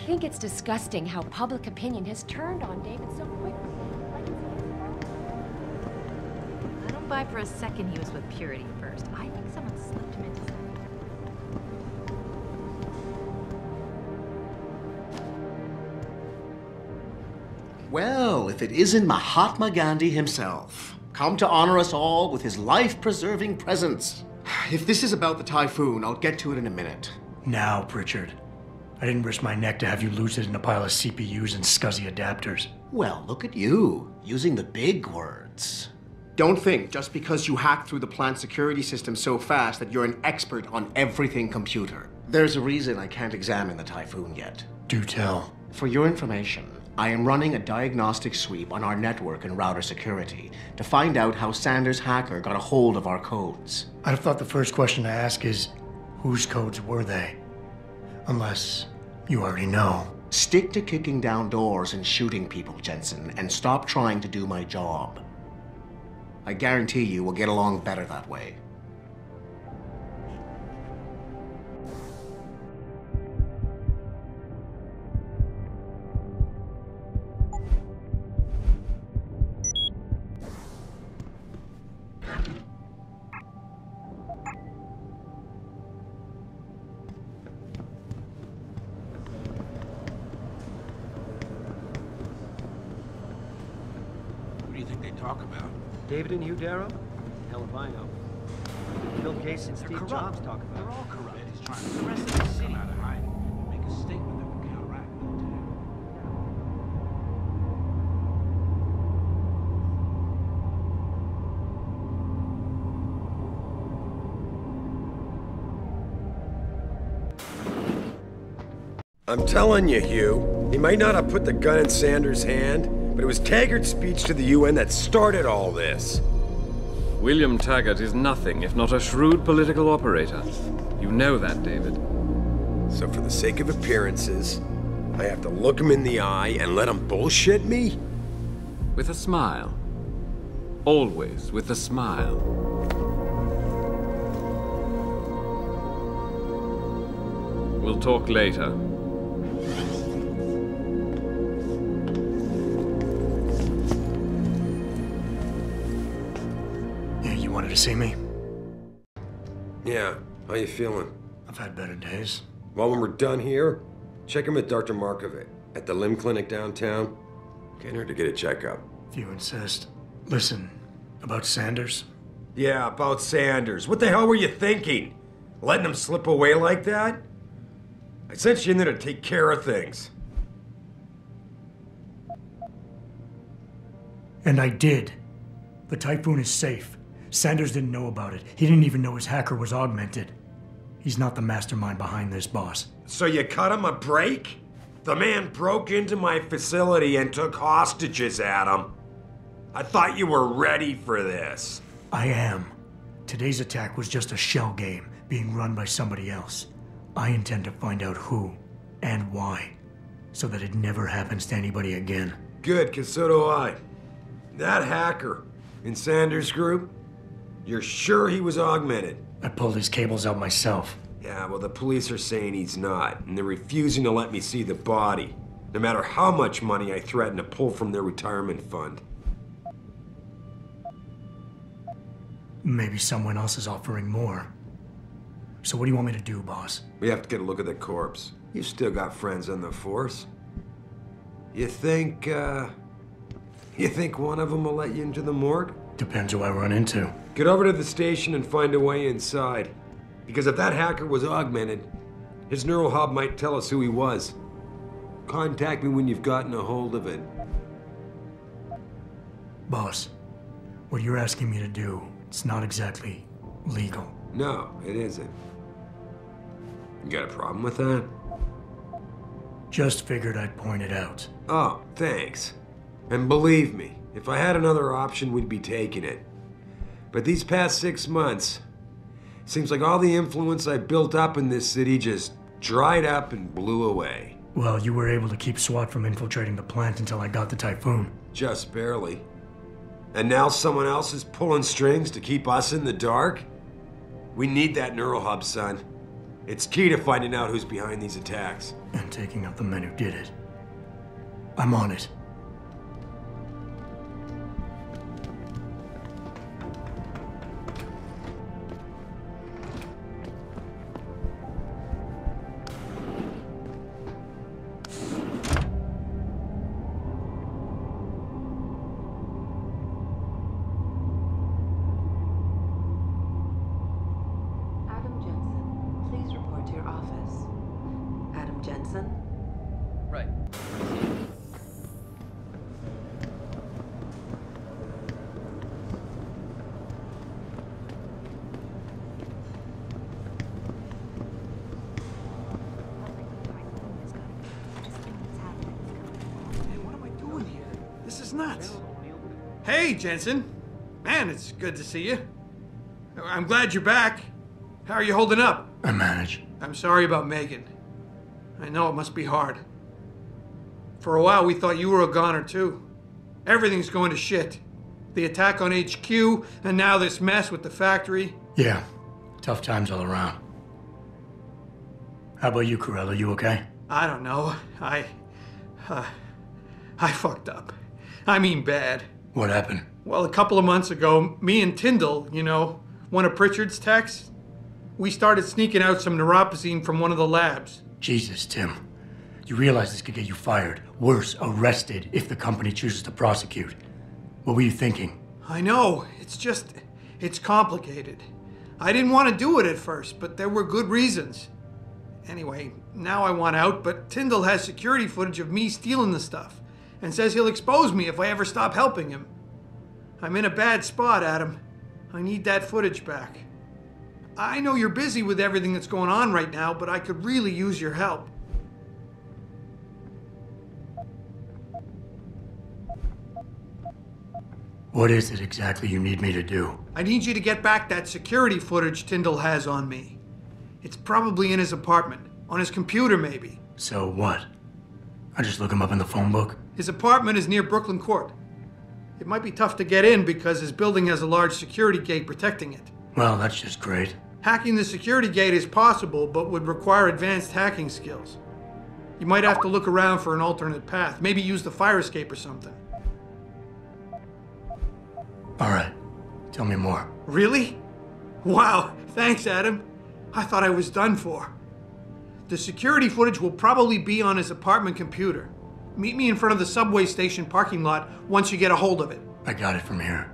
think it's disgusting how public opinion has turned on David so quickly. I don't buy for a second he was with Purity first. I think someone slipped him into something. Well, if it isn't Mahatma Gandhi himself, come to honor us all with his life-preserving presence. If this is about the typhoon, I'll get to it in a minute. Now, Pritchard. I didn't risk my neck to have you lose it in a pile of CPUs and scuzzy adapters. Well, look at you, using the big words. Don't think just because you hacked through the plant security system so fast that you're an expert on everything computer. There's a reason I can't examine the typhoon yet. Do tell. For your information, I am running a diagnostic sweep on our network and router security to find out how Sanders' hacker got a hold of our codes. I'd have thought the first question to ask is, whose codes were they? Unless you already know. Stick to kicking down doors and shooting people, Jensen, and stop trying to do my job. I guarantee you we'll get along better that way. What do you think they talk about? David and Hugh Darrow? Hell if I know. Bill Gates and Steve Jobs talk about. They're all corrupt. He's trying to the rest of the city out of hiding and make a statement that will counteract military. I'm telling you, Hugh, he might not have put the gun in Sanders' hand, but it was Taggart's speech to the UN that started all this. William Taggart is nothing if not a shrewd political operator. You know that, David. So for the sake of appearances, I have to look him in the eye and let him bullshit me? With a smile. Always with a smile. We'll talk later. You wanted to see me? Yeah, how you feeling? I've had better days. Well, when we're done here, check him with Dr. Markovic at the limb clinic downtown. Can't hurt to get a checkup. If you insist. Listen, about Sanders? Yeah, about Sanders. What the hell were you thinking? Letting him slip away like that? I sent you in there to take care of things. And I did. The typhoon is safe. Sanders didn't know about it. He didn't even know his hacker was augmented. He's not the mastermind behind this, boss. So you cut him a break? The man broke into my facility and took hostages at him. I thought you were ready for this. I am. Today's attack was just a shell game being run by somebody else. I intend to find out who and why, so that it never happens to anybody again. Good, because so do I. That hacker in Sanders' group, you're sure he was augmented? I pulled his cables out myself. Yeah, well, the police are saying he's not, and they're refusing to let me see the body, no matter how much money I threaten to pull from their retirement fund. Maybe someone else is offering more. So what do you want me to do, boss? We have to get a look at the corpse. You've still got friends on the force. You think one of them will let you into the morgue? Depends who I run into. Get over to the station and find a way inside. Because if that hacker was augmented, his neural hub might tell us who he was. Contact me when you've gotten a hold of it. Boss, what you're asking me to do, it's not exactly legal. No, it isn't. You got a problem with that? Just figured I'd point it out. Oh, thanks. And believe me, if I had another option, we'd be taking it. But these past 6 months, seems like all the influence I built up in this city just dried up and blew away. Well, you were able to keep SWAT from infiltrating the plant until I got the typhoon. Just barely. And now someone else is pulling strings to keep us in the dark? We need that neural hub, son. It's key to finding out who's behind these attacks. And taking out the men who did it. I'm on it. Adam Jensen, please report to your office. Adam Jensen? Right. Man, what am I doing here? This is nuts. Hey, Jensen. Man, it's good to see you. I'm glad you're back. How are you holding up? I manage. I'm sorry about Megan. I know it must be hard. For a while, we thought you were a goner, too. Everything's going to shit. The attack on HQ, and now this mess with the factory. Yeah, tough times all around. How about you, Corella? You okay? I don't know. I fucked up. I mean bad. What happened? Well, a couple of months ago, me and Tyndall, you know, one of Pritchard's techs, we started sneaking out some neuropozyne from one of the labs. Jesus, Tim. You realize this could get you fired. Worse, arrested if the company chooses to prosecute. What were you thinking? I know. It's complicated. I didn't want to do it at first, but there were good reasons. Anyway, now I want out, but Tyndall has security footage of me stealing the stuff and says he'll expose me if I ever stop helping him. I'm in a bad spot, Adam. I need that footage back. I know you're busy with everything that's going on right now, but I could really use your help. What is it exactly you need me to do? I need you to get back that security footage Tyndall has on me. It's probably in his apartment. On his computer, maybe. So what? I just look him up in the phone book? His apartment is near Brooklyn Court. It might be tough to get in because his building has a large security gate protecting it. Well, that's just great. Hacking the security gate is possible, but would require advanced hacking skills. You might have to look around for an alternate path. Maybe use the fire escape or something. All right. Tell me more. Really? Wow, thanks, Adam. I thought I was done for. The security footage will probably be on his apartment computer. Meet me in front of the subway station parking lot once you get a hold of it. I got it from here.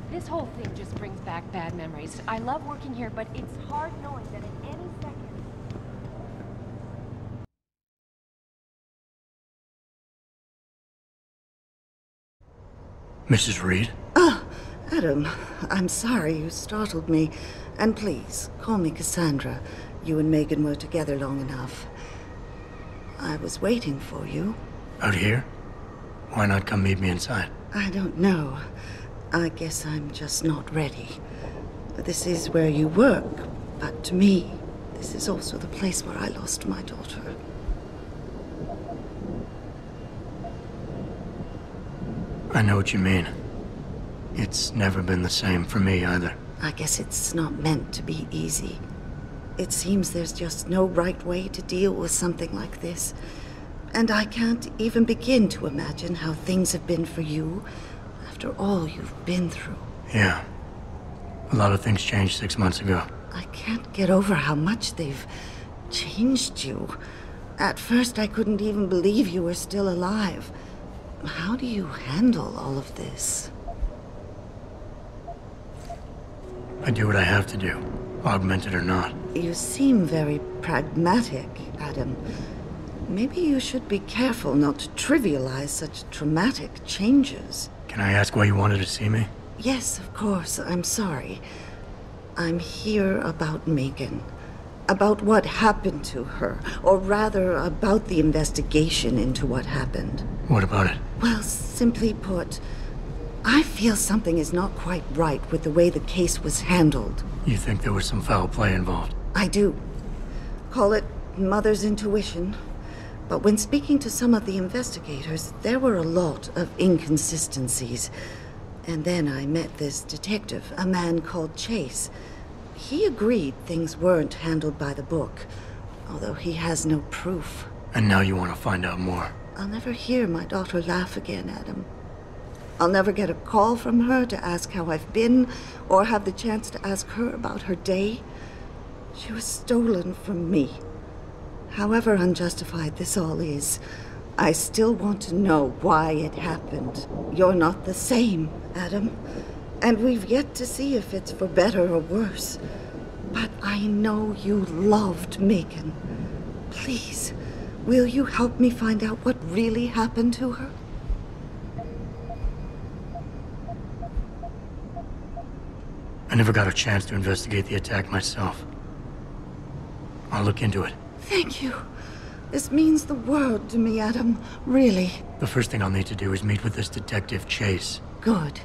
This whole thing just brings back bad memories. I love working here, but it's hard knowing that at any second... Mrs. Reed? Adam, I'm sorry you startled me. And please, call me Cassandra. You and Megan were together long enough. I was waiting for you. Out here? Why not come meet me inside? I don't know. I guess I'm just not ready. This is where you work, but to me, this is also the place where I lost my daughter. I know what you mean. It's never been the same for me either. I guess it's not meant to be easy. It seems there's just no right way to deal with something like this. And I can't even begin to imagine how things have been for you after all you've been through. Yeah. A lot of things changed 6 months ago. I can't get over how much they've changed you. At first, I couldn't even believe you were still alive. How do you handle all of this? I do what I have to do, augmented or not. You seem very pragmatic, Adam. Maybe you should be careful not to trivialize such traumatic changes. Can I ask why you wanted to see me? Yes, of course. I'm sorry. I'm here about Megan. About what happened to her. Or rather, about the investigation into what happened. What about it? Well, simply put, I feel something is not quite right with the way the case was handled. You think there was some foul play involved? I do. Call it mother's intuition. But when speaking to some of the investigators, there were a lot of inconsistencies. And then I met this detective, a man called Chase. He agreed things weren't handled by the book, although he has no proof. And now you want to find out more? I'll never hear my daughter laugh again, Adam. I'll never get a call from her to ask how I've been, or have the chance to ask her about her day. She was stolen from me. However unjustified this all is, I still want to know why it happened. You're not the same, Adam. And we've yet to see if it's for better or worse. But I know you loved Megan. Please, will you help me find out what really happened to her? I never got a chance to investigate the attack myself. I'll look into it. Thank you. This means the world to me, Adam. Really. The first thing I'll need to do is meet with this detective, Chase. Good.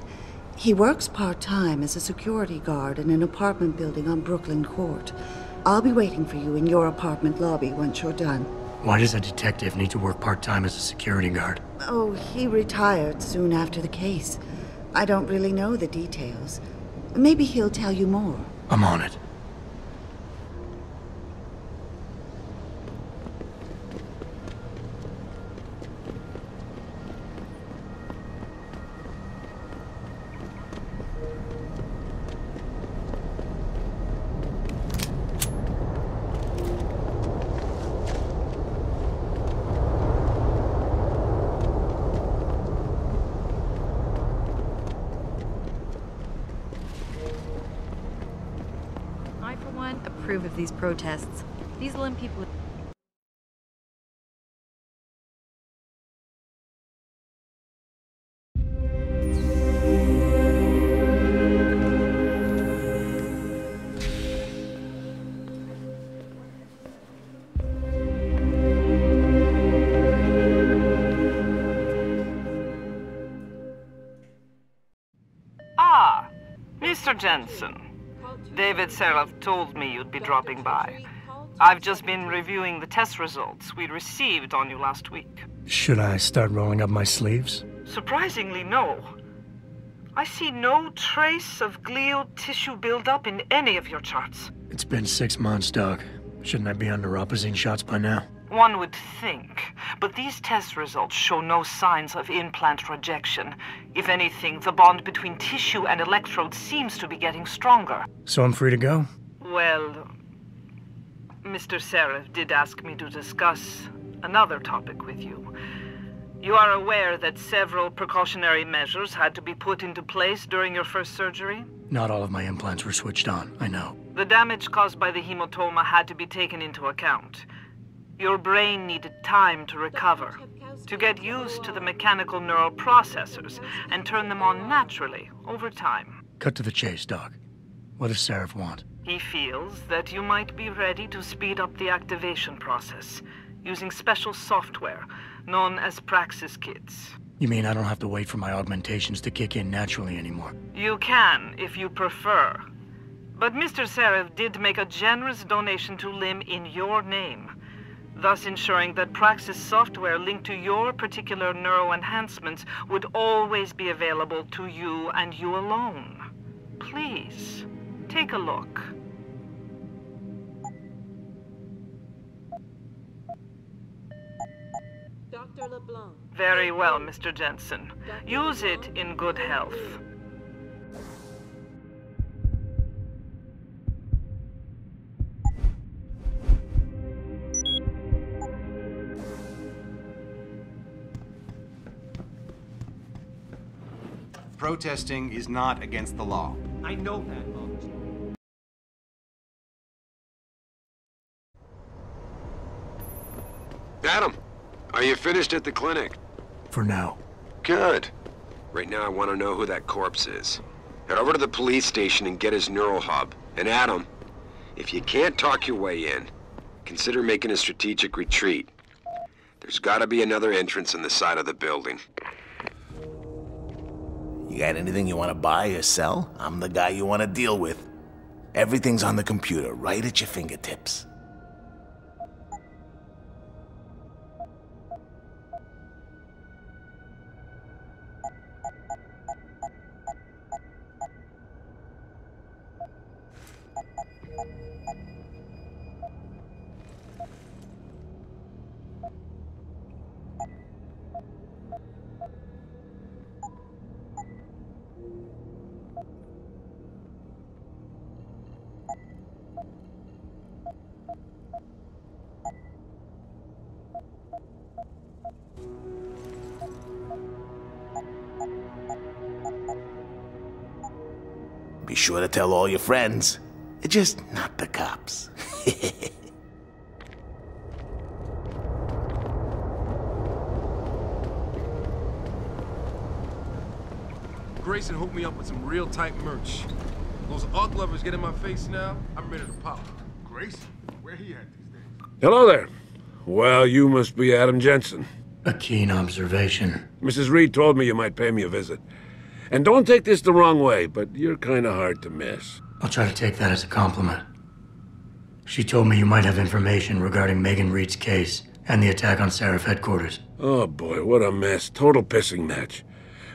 He works part-time as a security guard in an apartment building on Brooklyn Court. I'll be waiting for you in your apartment lobby once you're done. Why does a detective need to work part-time as a security guard? Oh, he retired soon after the case. I don't really know the details. Maybe he'll tell you more. I'm on it. Approve of these protests. These Lim people... Ah, Mr. Jensen. David Seraph told me you'd be dropping by. I've just been reviewing the test results we received on you last week. Should I start rolling up my sleeves? Surprisingly, no. I see no trace of glial tissue buildup in any of your charts. It's been 6 months, Doc. Shouldn't I be on neuropozyne shots by now? One would think, but these test results show no signs of implant rejection. If anything, the bond between tissue and electrodes seems to be getting stronger. So I'm free to go? Well, Mr. Seraph did ask me to discuss another topic with you. You are aware that several precautionary measures had to be put into place during your first surgery? Not all of my implants were switched on, I know. The damage caused by the hematoma had to be taken into account. Your brain needed time to recover, to get used to the mechanical neural processors and turn them on naturally over time. Cut to the chase, Doc. What does Seraph want? He feels that you might be ready to speed up the activation process using special software known as Praxis kits. You mean I don't have to wait for my augmentations to kick in naturally anymore? You can, if you prefer. But Mr. Seraph did make a generous donation to Lim in your name, thus ensuring that Praxis software linked to your particular neuro enhancements would always be available to you and you alone. Please, take a look. Dr. LeBlanc. Very well, Mr. Jensen. Use it in good health. protesting is not against the law. I know that, officer. Adam, are you finished at the clinic? For now. Good. Right now I want to know who that corpse is. Head over to the police station and get his neural hub. And Adam, if you can't talk your way in, consider making a strategic retreat. There's gotta be another entrance in the side of the building. You got anything you want to buy or sell? I'm the guy you want to deal with. Everything's on the computer, right at your fingertips. Be sure to tell all your friends. Just not the cops. Grayson hooked me up with some real tight merch. Those art lovers get in my face now, I'm ready to pop. Grayson? Where he at these days? Hello there. Well, you must be Adam Jensen. A keen observation. Mrs. Reed told me you might pay me a visit. And don't take this the wrong way, but you're kind of hard to miss. I'll try to take that as a compliment. She told me you might have information regarding Megan Reed's case and the attack on Seraph headquarters. Oh boy, what a mess. Total pissing match.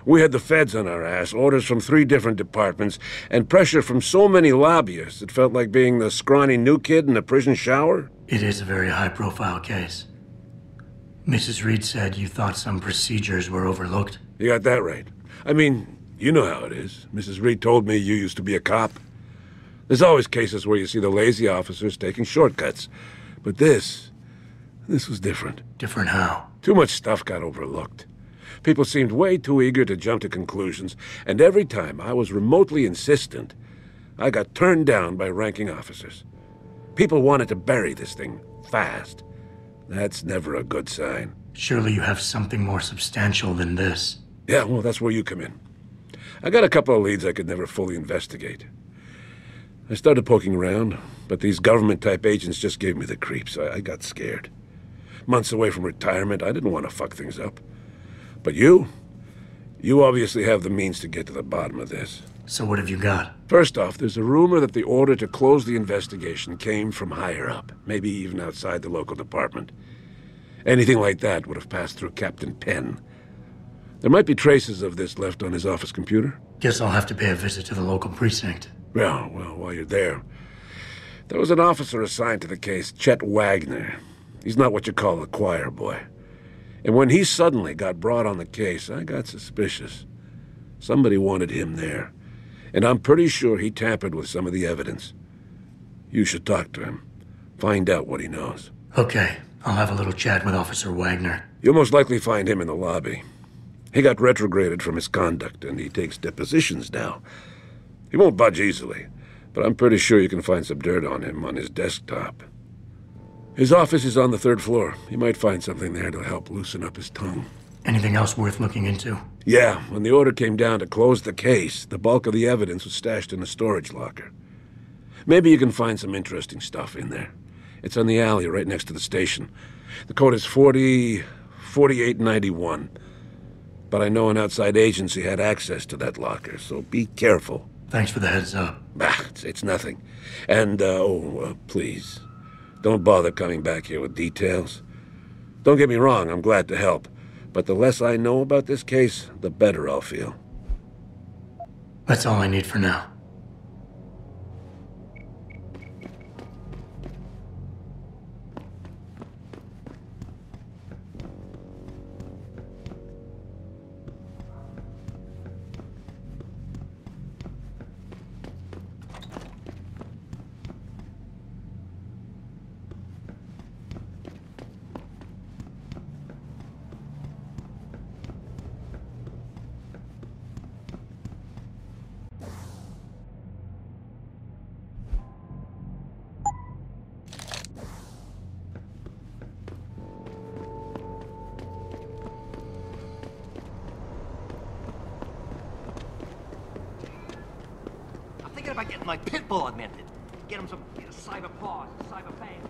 We had the feds on our ass, orders from 3 different departments, and pressure from so many lobbyists it felt like being the scrawny new kid in a prison shower. It is a very high-profile case. Mrs. Reed said you thought some procedures were overlooked. You got that right. I mean, you know how it is. Mrs. Reed told me you used to be a cop. There's always cases where you see the lazy officers taking shortcuts. But this was different. Different how? Too much stuff got overlooked. People seemed way too eager to jump to conclusions, and every time I was remotely insistent, I got turned down by ranking officers. People wanted to bury this thing fast. That's never a good sign. Surely you have something more substantial than this. Yeah, well, that's where you come in. I got a couple of leads I could never fully investigate. I started poking around, but these government-type agents just gave me the creeps. I got scared. Months away from retirement, I didn't want to fuck things up. But you obviously have the means to get to the bottom of this. So what have you got? First off, there's a rumor that the order to close the investigation came from higher up, maybe even outside the local department. Anything like that would have passed through Captain Penn. There might be traces of this left on his office computer. Guess I'll have to pay a visit to the local precinct. Well, while you're there, there was an officer assigned to the case, Chet Wagner. He's not what you call a choir boy. And when he suddenly got brought on the case, I got suspicious. Somebody wanted him there. And I'm pretty sure he tampered with some of the evidence. You should talk to him. Find out what he knows. Okay, I'll have a little chat with Officer Wagner. You'll most likely find him in the lobby. He got retrograded from his conduct, and he takes depositions now. He won't budge easily, but I'm pretty sure you can find some dirt on him on his desktop. His office is on the 3rd floor. You might find something there to help loosen up his tongue. Anything else worth looking into? Yeah, when the order came down to close the case, the bulk of the evidence was stashed in a storage locker. Maybe you can find some interesting stuff in there. It's on the alley right next to the station. The code is 4891. But I know an outside agency had access to that locker, so be careful. Thanks for the heads up. It's nothing. And, please, don't bother coming back here with details. Don't get me wrong, I'm glad to help. But the less I know about this case, the better I'll feel. That's all I need for now. about getting my pit bull augmented? Get him some cyber paws, cyber fangs.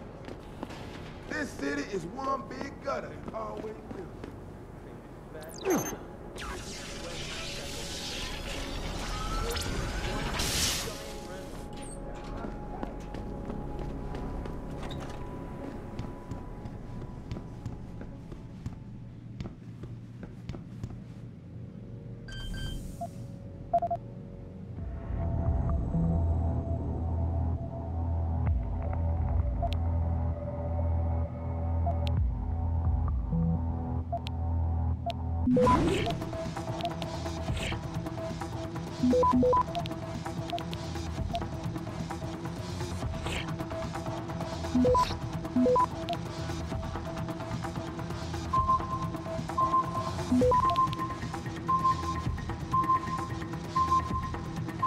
This city is one big gutter. It always will.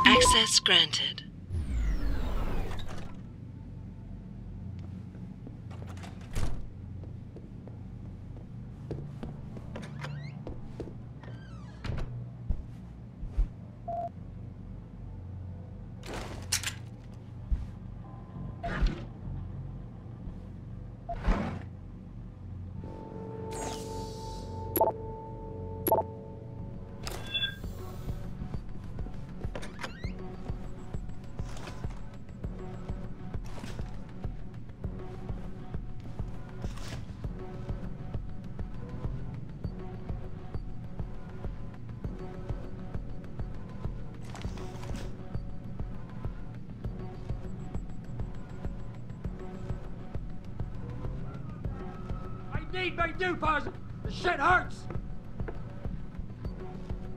Access granted. Need me do, Parson. The shit hurts.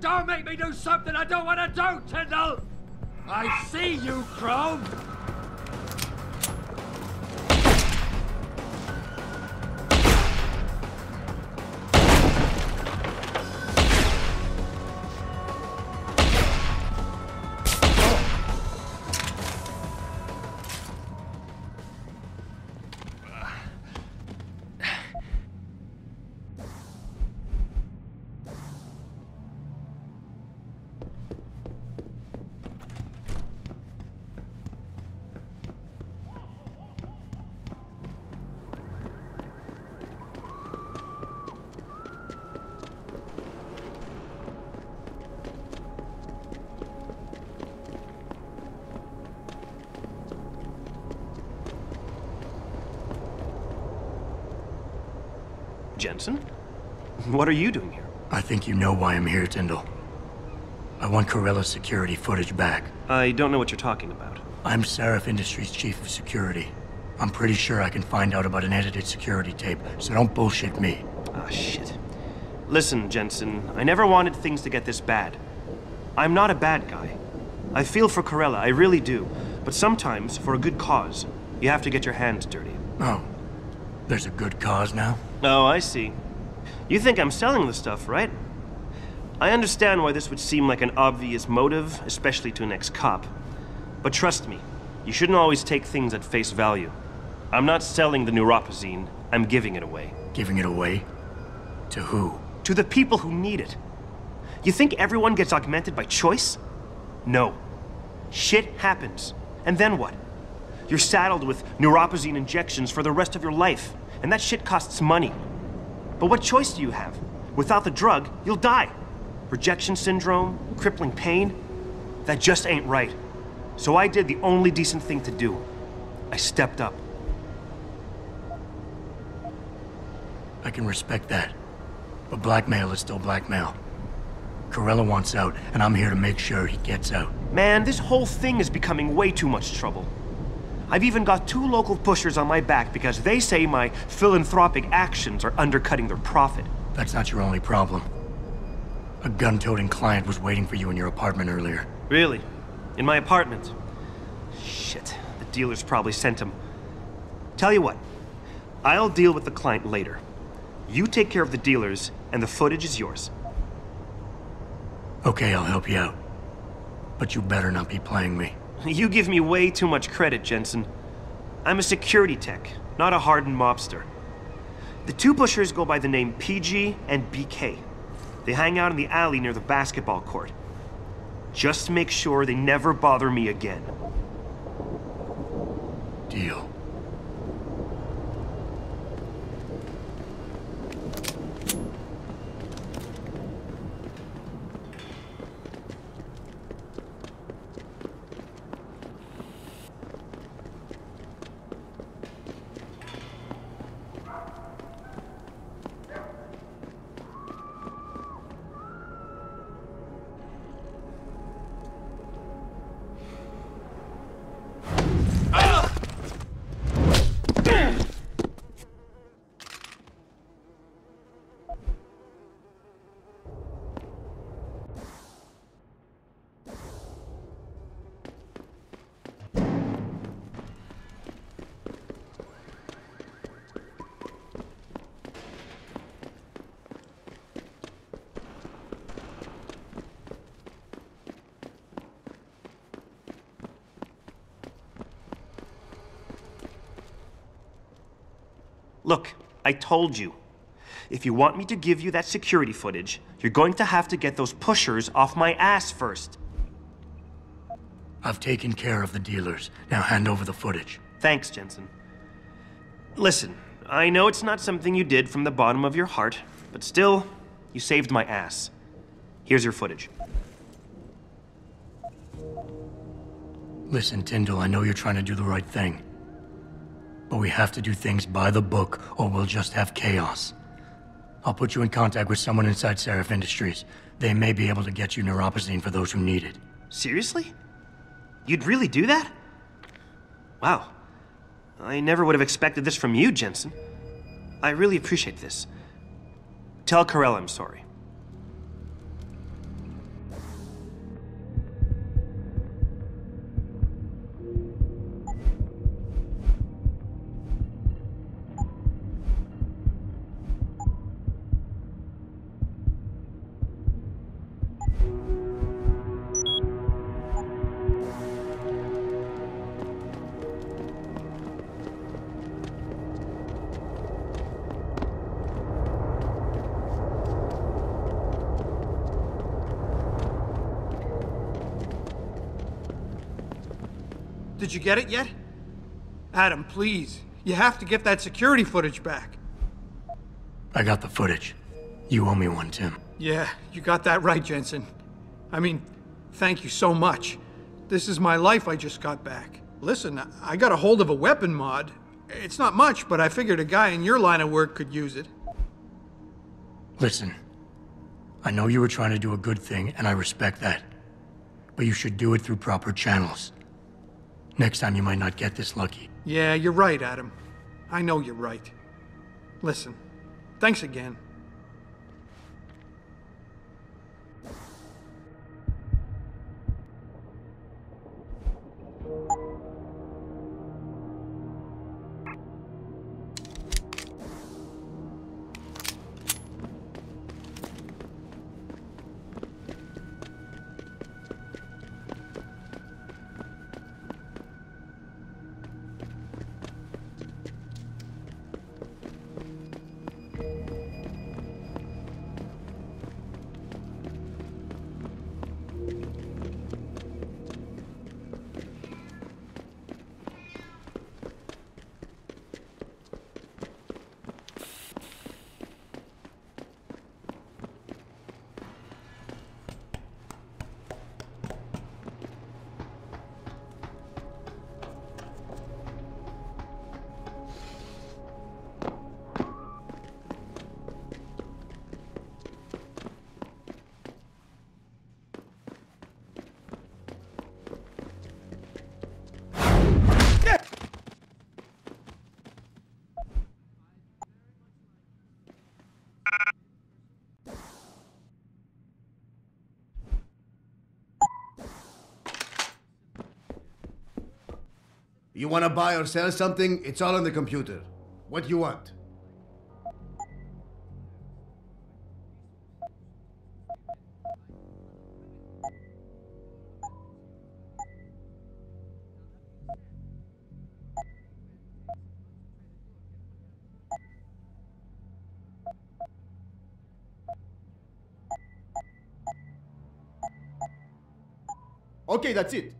Don't make me do something I don't want to do, Tyndall. I see you, Chrome. Jensen? What are you doing here? I think you know why I'm here, Tyndall. I want Corella's security footage back. I don't know what you're talking about. I'm Seraph Industries' chief of security. I'm pretty sure I can find out about an edited security tape, so don't bullshit me. Ah, shit. Listen, Jensen, I never wanted things to get this bad. I'm not a bad guy. I feel for Corella, I really do. But sometimes, for a good cause, you have to get your hands dirty. Oh, there's a good cause now? Oh, I see. You think I'm selling the stuff, right? I understand why this would seem like an obvious motive, especially to an ex-cop. But trust me, you shouldn't always take things at face value. I'm not selling the neuropazine, I'm giving it away. Giving it away? To who? To the people who need it. You think everyone gets augmented by choice? No. Shit happens. And then what? You're saddled with neuropazine injections for the rest of your life, and that shit costs money. But what choice do you have? Without the drug, you'll die. Rejection syndrome, crippling pain, that just ain't right. So I did the only decent thing to do. I stepped up. I can respect that. But blackmail is still blackmail. Corella wants out, and I'm here to make sure he gets out. Man, this whole thing is becoming way too much trouble. I've even got 2 local pushers on my back because they say my philanthropic actions are undercutting their profit. That's not your only problem. A gun-toting client was waiting for you in your apartment earlier. Really? In my apartment? Shit, the dealers probably sent him. Tell you what, I'll deal with the client later. You take care of the dealers, and the footage is yours. Okay, I'll help you out. But you better not be playing me. You give me way too much credit, Jensen. I'm a security tech, not a hardened mobster. The 2 pushers go by the name PG and BK. They hang out in the alley near the basketball court. Just make sure they never bother me again. Deal. Look, I told you. If you want me to give you that security footage, you're going to have to get those pushers off my ass first. I've taken care of the dealers. Now hand over the footage. Thanks, Jensen. Listen, I know it's not something you did from the bottom of your heart, but still, you saved my ass. Here's your footage. Listen, Tyndall, I know you're trying to do the right thing. But we have to do things by the book, or we'll just have chaos. I'll put you in contact with someone inside Seraph Industries. They may be able to get you neuropozyne for those who need it. Seriously? You'd really do that? Wow. I never would have expected this from you, Jensen. I really appreciate this. Tell Carell I'm sorry. Did you get it yet? Adam, please. You have to get that security footage back. I got the footage. You owe me one, Tim. Yeah, you got that right, Jensen. I mean, thank you so much. This is my life I just got back. Listen, I got a hold of a weapon mod. It's not much, but I figured a guy in your line of work could use it. Listen, I know you were trying to do a good thing, and I respect that. But you should do it through proper channels. Next time you might not get this lucky. Yeah, you're right, Adam. I know you're right. Listen, thanks again. You want to buy or sell something? It's all on the computer. What do you want? Okay, that's it.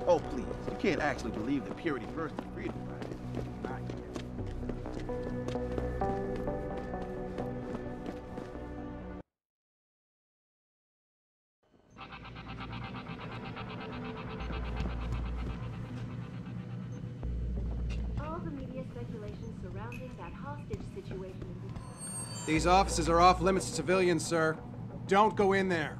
Oh, please. You can't actually believe that purity first is freedom, right? Not yet. All the media speculation surrounding that hostage situation. These offices are off limits to civilians, sir. Don't go in there.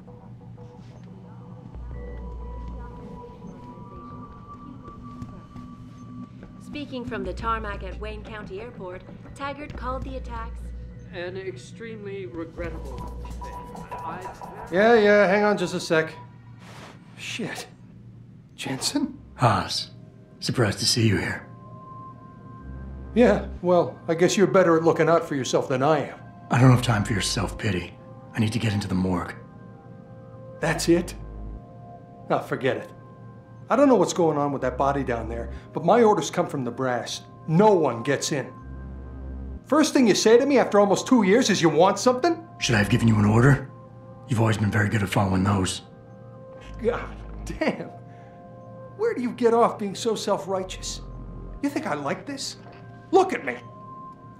Speaking from the tarmac at Wayne County Airport, Taggart called the attacks An extremely regrettable thing. Yeah, hang on just a sec. Shit. Jensen? Haas, surprised to see you here. Yeah, well, I guess you're better at looking out for yourself than I am. I don't have time for your self-pity. I need to get into the morgue. That's it? Ah, forget it. I don't know what's going on with that body down there, but my orders come from the brass. No one gets in. First thing you say to me after almost 2 years is you want something? Should I have given you an order? You've always been very good at following those. God damn. Where do you get off being so self-righteous? You think I like this? Look at me.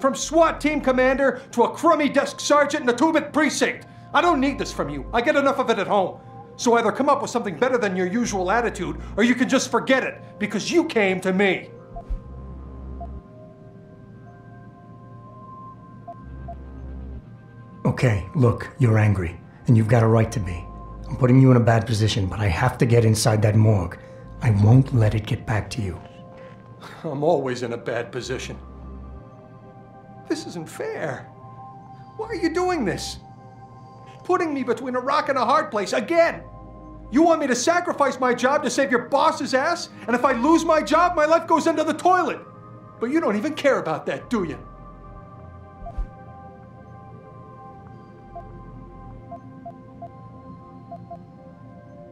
From SWAT team commander to a crummy desk sergeant in the 2-bit precinct. I don't need this from you. I get enough of it at home. So either come up with something better than your usual attitude, or you can just forget it, because you came to me. Okay, look, you're angry, and you've got a right to be. I'm putting you in a bad position, but I have to get inside that morgue. I won't let it get back to you. I'm always in a bad position. This isn't fair. Why are you doing this? Putting me between a rock and a hard place again. You want me to sacrifice my job to save your boss's ass? And if I lose my job, my life goes into the toilet. But you don't even care about that, do you?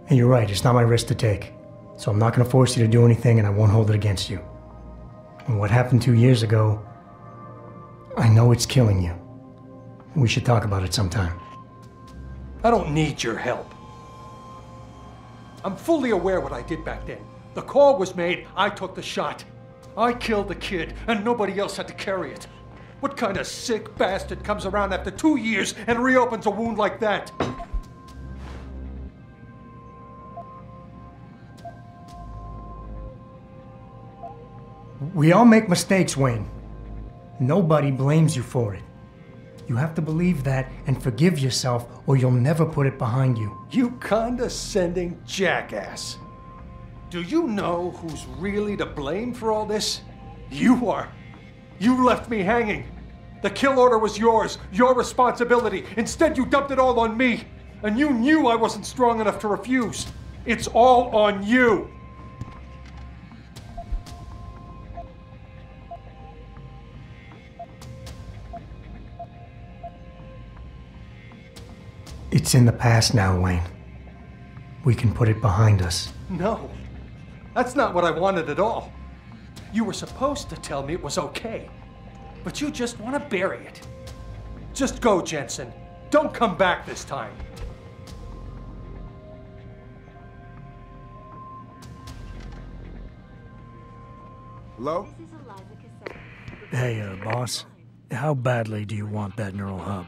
And you're right, it's not my risk to take. So I'm not going to force you to do anything, and I won't hold it against you. And what happened 2 years ago, I know it's killing you. We should talk about it sometime. I don't need your help. I'm fully aware what I did back then. The call was made, I took the shot. I killed the kid, and nobody else had to carry it. What kind of sick bastard comes around after 2 years and reopens a wound like that? We all make mistakes, Wayne. Nobody blames you for it. You have to believe that and forgive yourself, or you'll never put it behind you. You condescending jackass. Do you know who's really to blame for all this? You are. You left me hanging. The kill order was yours, your responsibility. Instead, you dumped it all on me. And you knew I wasn't strong enough to refuse. It's all on you. It's in the past now, Wayne. We can put it behind us. No, that's not what I wanted at all. You were supposed to tell me it was okay, but you just want to bury it. Just go, Jensen. Don't come back this time. Hello? Hey, boss. How badly do you want that neural hub?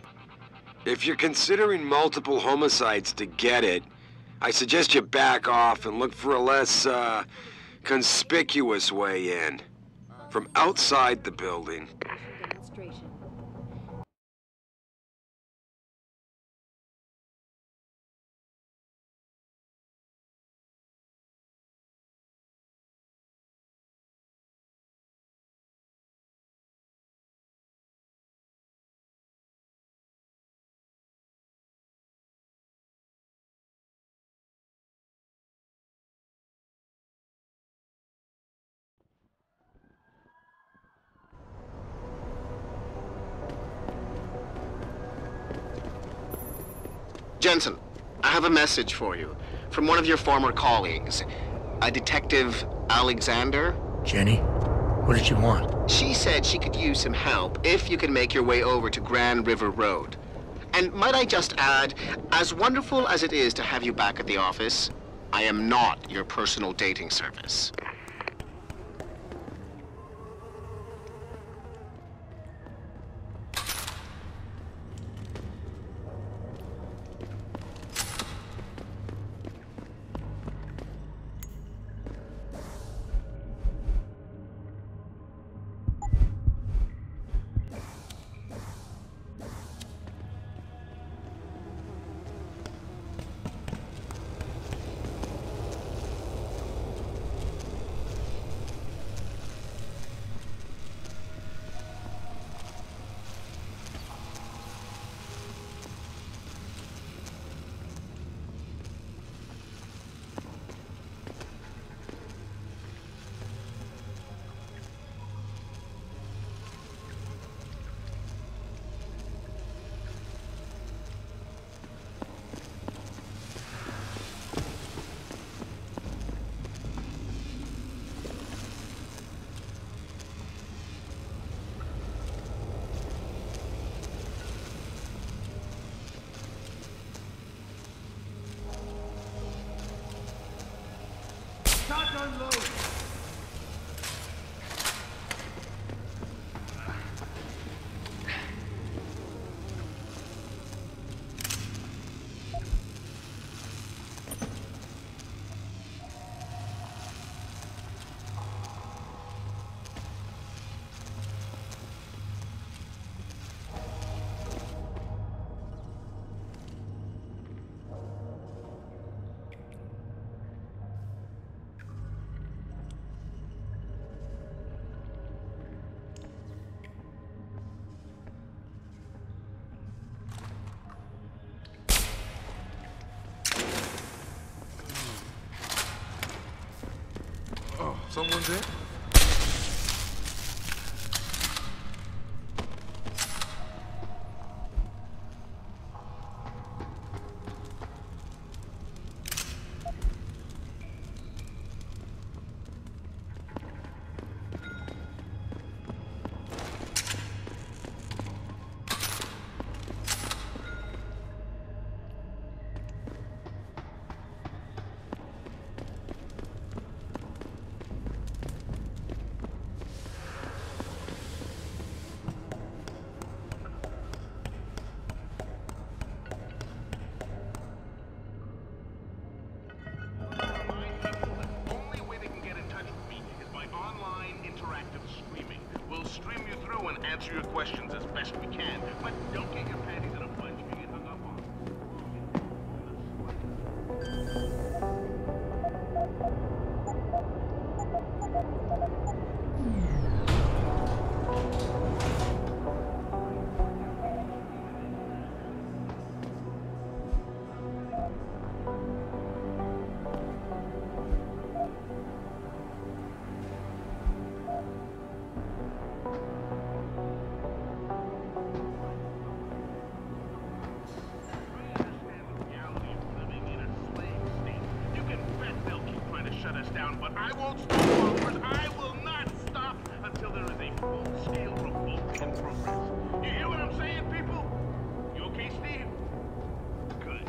If you're considering multiple homicides to get it, I suggest you back off and look for a less, conspicuous way in. From outside the building. Jensen, I have a message for you from one of your former colleagues, a Detective Alexander. Jenny? What did she want? She said she could use some help if you can make your way over to Grand River Road. And might I just add, as wonderful as it is to have you back at the office, I am not your personal dating service. Someone's in? Answer your questions as best we can, but don't get your panties in a bunch if you get hung up on. I won't stop forward. I will not stop until there is a full-scale revolt in progress. You hear what I'm saying, people? You okay, Steve? Good.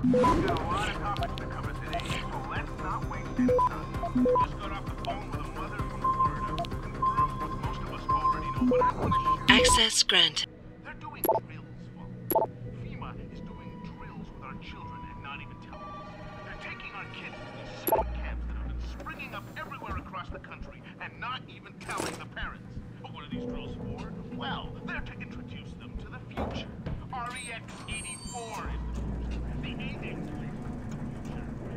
We've got a lot of topics to cover today, so let's not waste any time. Just got off the phone with a mother from Florida. Confirms what most of us already know, but I want to share. Access granted. They're doing drills, folks. FEMA is doing drills with our children and not even telling us. They're taking our kids to these summer camps that have been springing up everywhere across the country and not even telling the parents. But what are these drills for? Well, they're to introduce them to the future. REX 84 is the future. The 8X is the future. They're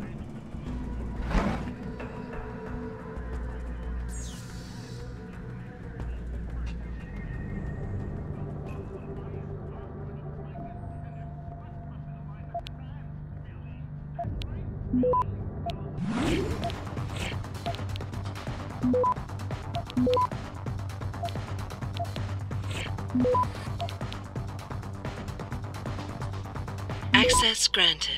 saying Access granted.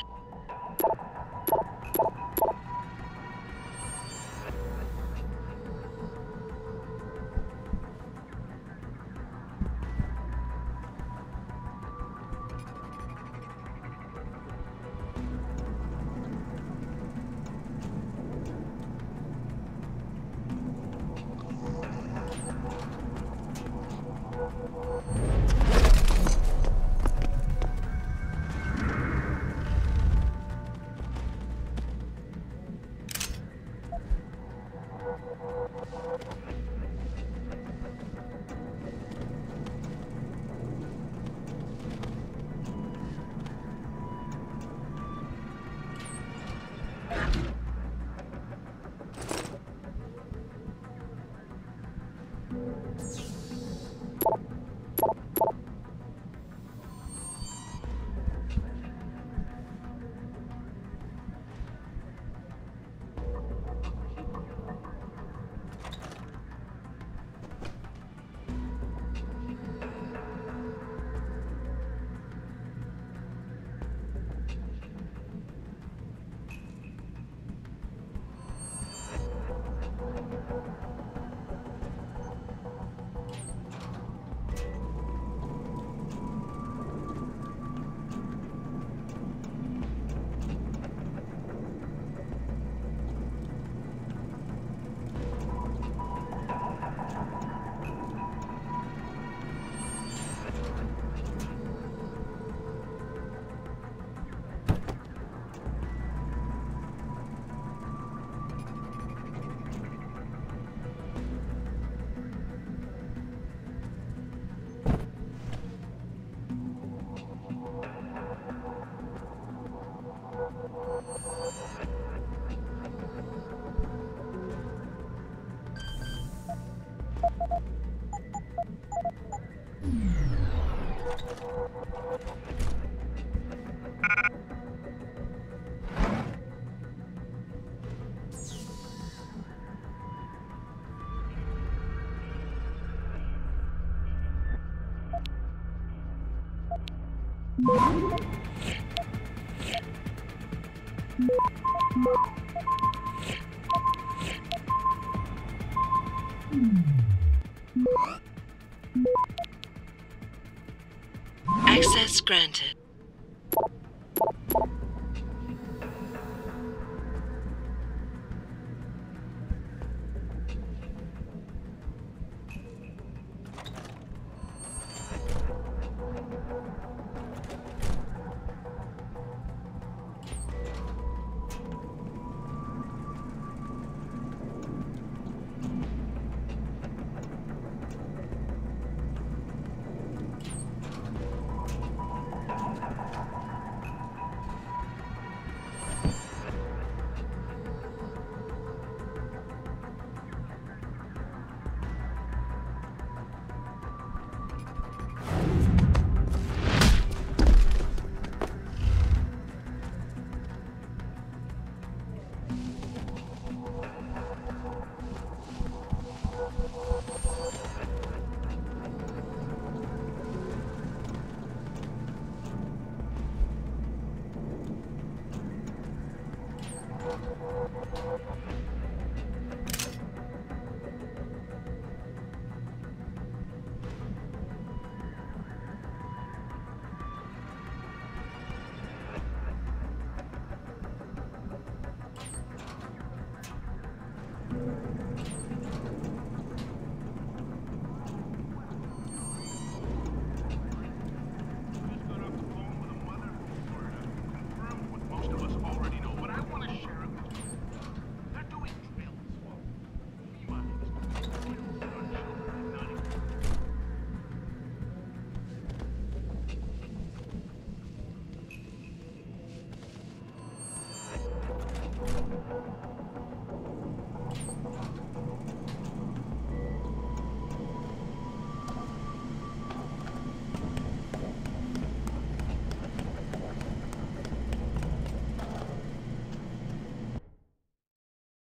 Access granted.